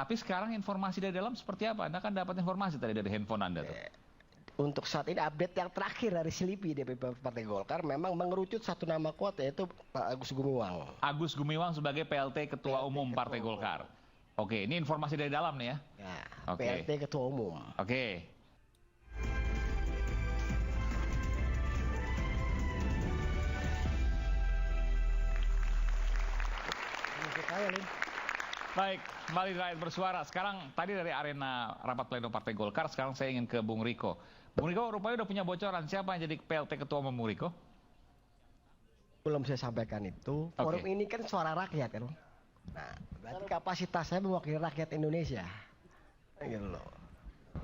Tapi sekarang informasi dari dalam seperti apa? Anda kan dapat informasi tadi dari handphone Anda tuh. Untuk saat ini update yang terakhir dari Selipi DPP Partai Golkar memang mengerucut satu nama kuat, yaitu Pak Agus Gumiwang. Agus Gumiwang sebagai PLT Ketua Umum Partai Golkar. Oke, ini informasi dari dalam nih ya. Ya, Oke. PLT Ketua Umum. Oke. Baik, kembali rakyat bersuara. Sekarang tadi dari arena rapat pleno Partai Golkar, sekarang saya ingin ke Bung Riko. Bung Riko rupanya udah punya bocoran siapa yang jadi PLT Ketua Umum Bung Riko? Belum saya sampaikan itu. Forum ini kan suara rakyat kan. Nah, berarti kapasitas saya mewakili rakyat Indonesia. Gitu loh.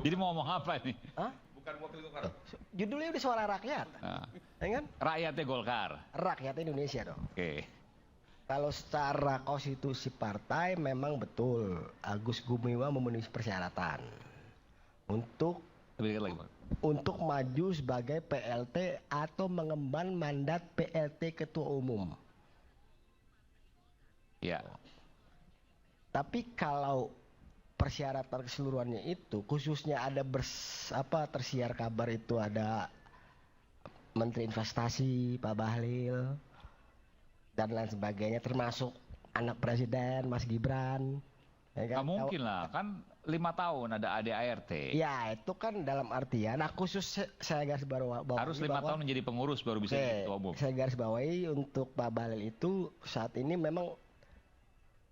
Jadi mau ngomong apa ini? Hah? Bukan wakil Golkar. Judulnya udah suara rakyat. Nah, Ya kan? rakyatnya Golkar. Rakyat Indonesia dong. Oke. Kalau secara konstitusi partai memang betul Agus Gumiwang memenuhi persyaratan untuk Lebih dekat lagi, Bang. maju sebagai PLT atau mengemban mandat PLT Ketua Umum. Ya. Tapi kalau persyaratan keseluruhannya itu khususnya ada tersiar kabar itu ada Menteri Investasi Pak Bahlil dan lain sebagainya, termasuk anak Presiden Mas Gibran. Ya kan? Nggak mungkin lah, kan 5 tahun ada ADART. Ya itu kan dalam artian, nah khusus saya garis bawahi Harus 5 tahun menjadi pengurus baru bisa jadi ketua umum. Saya garis bawahi untuk Pak Bahlil itu saat ini memang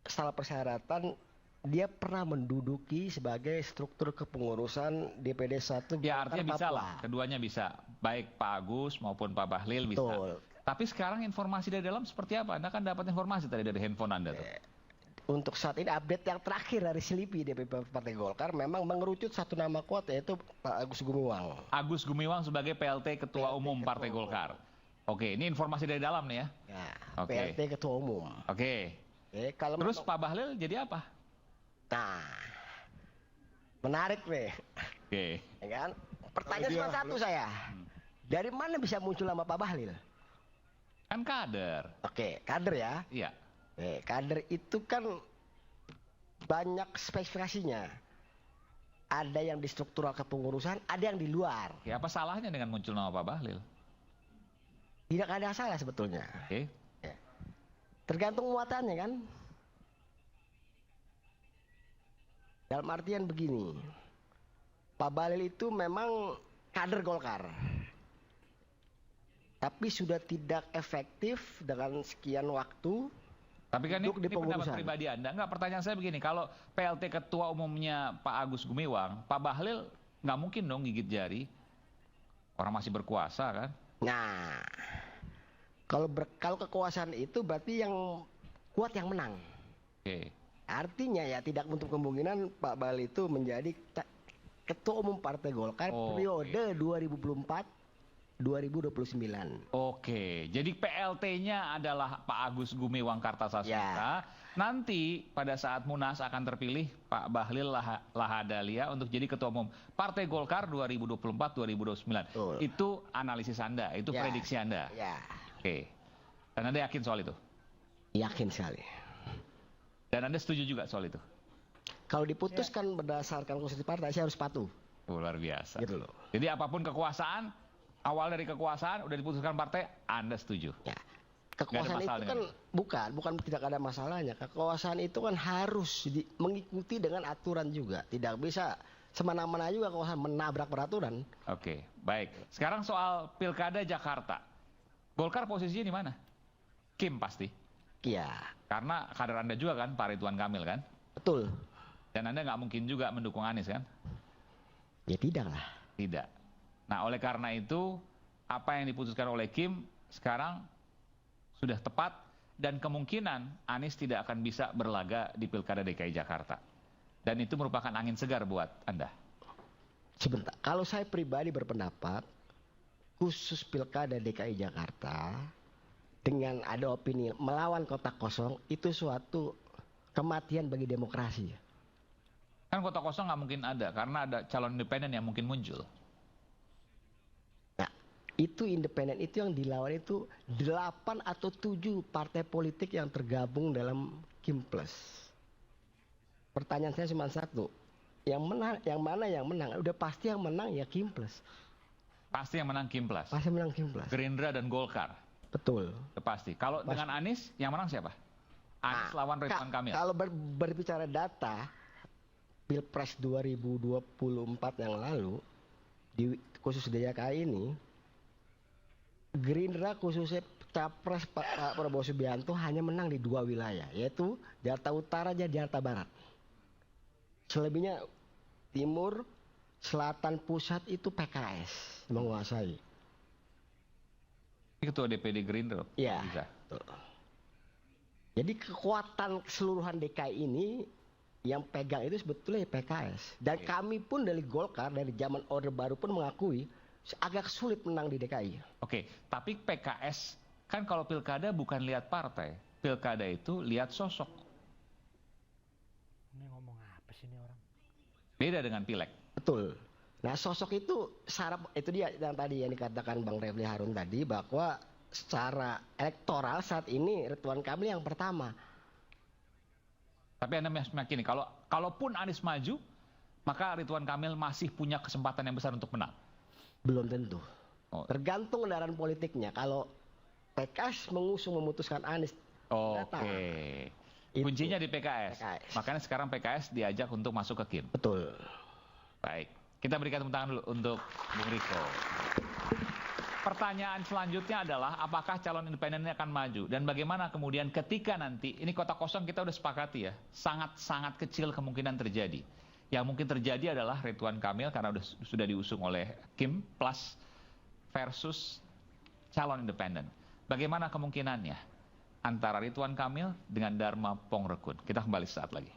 setelah persyaratan dia pernah menduduki sebagai struktur kepengurusan DPD 1 Ya artinya bisa Papua. lah, keduanya bisa. Baik Pak Agus maupun Pak Bahlil bisa. Betul. Tapi sekarang informasi dari dalam seperti apa? Anda kan dapat informasi tadi dari handphone Anda tuh. Untuk saat ini update yang terakhir dari Selipi DPP Partai Golkar memang mengerucut satu nama kuat, yaitu Pak Agus Gumiwang. Agus Gumiwang sebagai PLT Ketua Umum Partai Golkar. Oke, ini informasi dari dalam nih ya. Ya, Oke. PLT Ketua Umum. Oke. Kalau Terus Pak Bahlil jadi apa? Nah, menarik nih. Oke. Ya kan? Pertanyaan cuma satu saya. Dari mana bisa muncul nama Pak Bahlil? Kan kader. Oke, kader ya. Iya. Kader itu kan banyak spesifikasinya. Ada yang di struktural kepengurusan, ada yang di luar. Ya apa salahnya dengan muncul nama Pak Bahlil? Tidak ada salah sebetulnya. Oke. Tergantung muatannya kan. Dalam artian begini, Pak Bahlil itu memang kader Golkar, tapi sudah tidak efektif dengan sekian waktu. Tapi kan ini pendapat pengurusan pribadi Anda. Enggak, pertanyaan saya begini, kalau PLT Ketua Umumnya Pak Agus Gumiwang, Pak Bahlil nggak mungkin dong gigit jari. Orang masih berkuasa kan? Nah, kalau kekuasaan itu berarti yang kuat yang menang. Oke. Artinya ya tidak untuk kemungkinan Pak Bahlil itu menjadi Ketua Umum Partai Golkar periode 2024-2029. Oke, jadi PLT-nya adalah Pak Agus Gumiwang Kartasasmita. Nanti pada saat Munas akan terpilih Pak Bahlil Lahadalia untuk jadi Ketua Umum Partai Golkar 2024-2029. Itu analisis Anda, itu prediksi Anda. Ya. Oke. Dan Anda yakin soal itu? Yakin sekali. Dan Anda setuju juga soal itu? Kalau diputuskan berdasarkan konstitusi partai, saya harus patuh. Luar biasa. Gitu loh. Jadi apapun kekuasaan, awal dari kekuasaan udah diputuskan partai, Anda setuju? Ya. Kekuasaan itu kan bukan tidak ada masalahnya. Kekuasaan itu kan harus mengikuti dengan aturan juga. Tidak bisa semena-mena juga kekuasaan menabrak peraturan. Oke, baik. Sekarang soal Pilkada Jakarta. Golkar posisinya di mana? Kim pasti. Iya. Karena kader Anda juga kan, Pak Ridwan Kamil kan? Betul. Dan Anda nggak mungkin juga mendukung Anies kan? Ya tidak lah. Tidak. Nah oleh karena itu, apa yang diputuskan oleh Kim sekarang sudah tepat dan kemungkinan Anies tidak akan bisa berlaga di Pilkada DKI Jakarta. Dan itu merupakan angin segar buat Anda. Sebentar, kalau saya pribadi berpendapat, khusus Pilkada DKI Jakarta, dengan ada opini melawan kotak kosong, itu suatu kematian bagi demokrasi. Kan kotak kosong nggak mungkin ada, karena ada calon independen yang mungkin muncul. Nah, itu independen itu yang dilawan itu 8 atau 7 partai politik yang tergabung dalam Kim Plus. pertanyaan saya cuma satu. Yang mana yang menang? Udah pasti yang menang ya Kim Plus. Pasti yang menang Kim Plus. Pasti menang Kim Plus. Gerindra dan Golkar. Betul. Pasti. Kalau dengan Anies, yang menang siapa? Anies lawan Ridwan Kamil. Kalau berbicara data, Pilpres 2024 yang lalu, khusus DKI ini, Gerindra khususnya Capres Pak Prabowo Subianto hanya menang di 2 wilayah, yaitu Jakarta Utara dan Jakarta Barat. Selebihnya Timur, Selatan, Pusat itu PKS menguasai. Ketua DPD Gerindra. Iya. Jadi kekuatan keseluruhan DKI ini yang pegang itu sebetulnya PKS. Dan kami pun dari Golkar dari zaman Orde Baru pun mengakui agak sulit menang di DKI. Oke, tapi PKS kan kalau pilkada bukan lihat partai, pilkada itu lihat sosok. Ini ngomong apa sih ini orang? Beda dengan pileg. Betul. Nah sosok itu itu dia yang tadi yang dikatakan Bang Refli Harun tadi bahwa secara elektoral saat ini Ridwan Kamil yang pertama. Tapi Anda meyakini kalaupun Anies maju, maka Ridwan Kamil masih punya kesempatan yang besar untuk menang? Belum tentu. Tergantung kendaraan politiknya. Kalau PKS memutuskan Anies. Oke. Kuncinya di PKS. Makanya sekarang PKS diajak untuk masuk ke Kim. Betul. Baik. Kita berikan tepuk tangan dulu untuk Bung Riko. Pertanyaan selanjutnya adalah apakah calon independen ini akan maju dan bagaimana kemudian ketika nanti ini kota kosong kita udah sepakati ya, sangat kecil kemungkinan terjadi. Yang mungkin terjadi adalah Ridwan Kamil karena sudah diusung oleh Kim Plus versus calon independen. Bagaimana kemungkinannya antara Ridwan Kamil dengan Dharma Pongrekun? Kita kembali saat lagi.